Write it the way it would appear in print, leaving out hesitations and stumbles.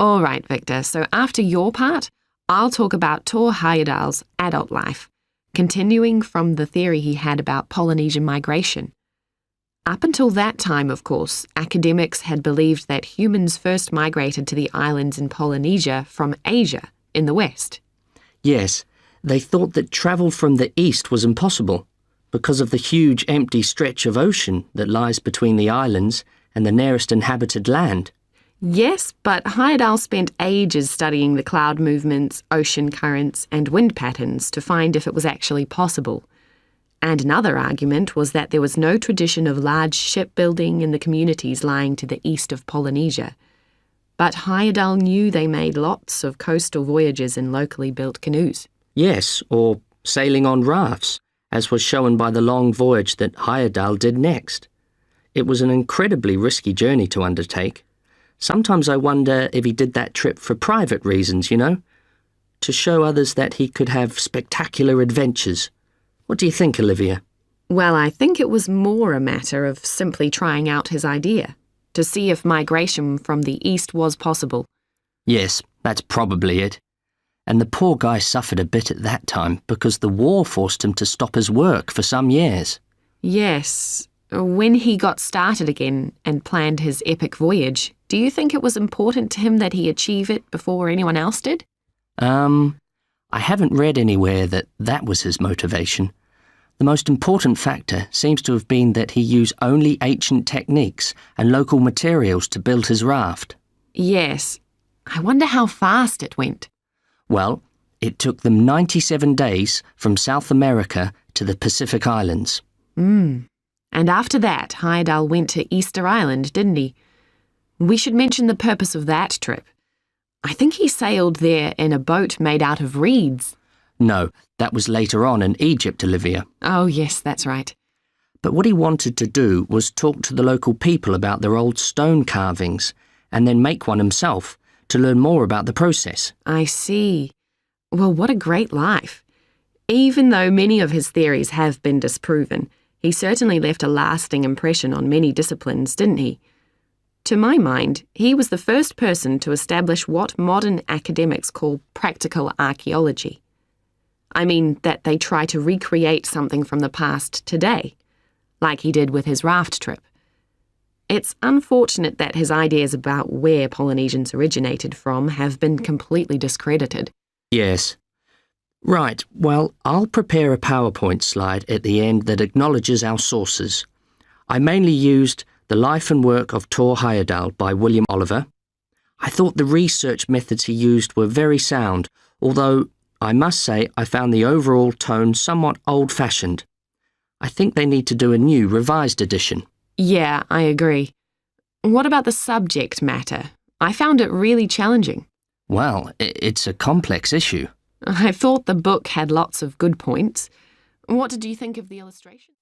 All right, Victor, so after your part, I'll talk about Thor Heyerdahl's adult life, continuing from the theory he had about Polynesian migration. Up until that time, of course, academics had believed that humans first migrated to the islands in Polynesia from Asia in the west. Yes, they thought that travel from the east was impossible because of the huge empty stretch of ocean that lies between the islands and the nearest inhabited land. Yes, but Heyerdahl spent ages studying the cloud movements, ocean currents, and wind patterns to find if it was actually possible. And another argument was that there was no tradition of large shipbuilding in the communities lying to the east of Polynesia. But Heyerdahl knew they made lots of coastal voyages in locally built canoes. Yes, or sailing on rafts, as was shown by the long voyage that Heyerdahl did next. It was an incredibly risky journey to undertake. Sometimes I wonder if he did that trip for private reasons, you know, to show others that he could have spectacular adventures. What do you think, Olivia? Well, I think it was more a matter of simply trying out his idea, to see if migration from the east was possible. Yes, that's probably it. And the poor guy suffered a bit at that time because the war forced him to stop his work for some years. Yes. When he got started again and planned his epic voyage, do you think it was important to him that he achieve it before anyone else did? I haven't read anywhere that that was his motivation. The most important factor seems to have been that he used only ancient techniques and local materials to build his raft. Yes. I wonder how fast it went. Well, it took them 97 days from South America to the Pacific Islands. And after that, Heyerdahl went to Easter Island, didn't he? We should mention the purpose of that trip. I think he sailed there in a boat made out of reeds. No, that was later on in Egypt, Olivia. Oh, yes, that's right. But what he wanted to do was talk to the local people about their old stone carvings and then make one himself to learn more about the process. I see. Well, what a great life. Even though many of his theories have been disproven, he certainly left a lasting impression on many disciplines, didn't he? To my mind, he was the first person to establish what modern academics call practical archaeology. I mean that they try to recreate something from the past today, like he did with his raft trip. It's unfortunate that his ideas about where Polynesians originated from have been completely discredited. Yes. Right, well, I'll prepare a PowerPoint slide at the end that acknowledges our sources. I mainly used The Life and Work of Thor Heyerdahl by William Oliver. I thought the research methods he used were very sound, although I must say I found the overall tone somewhat old-fashioned. I think they need to do a new, revised edition. Yeah, I agree. What about the subject matter? I found it really challenging. Well, it's a complex issue. I thought the book had lots of good points. What did you think of the illustration?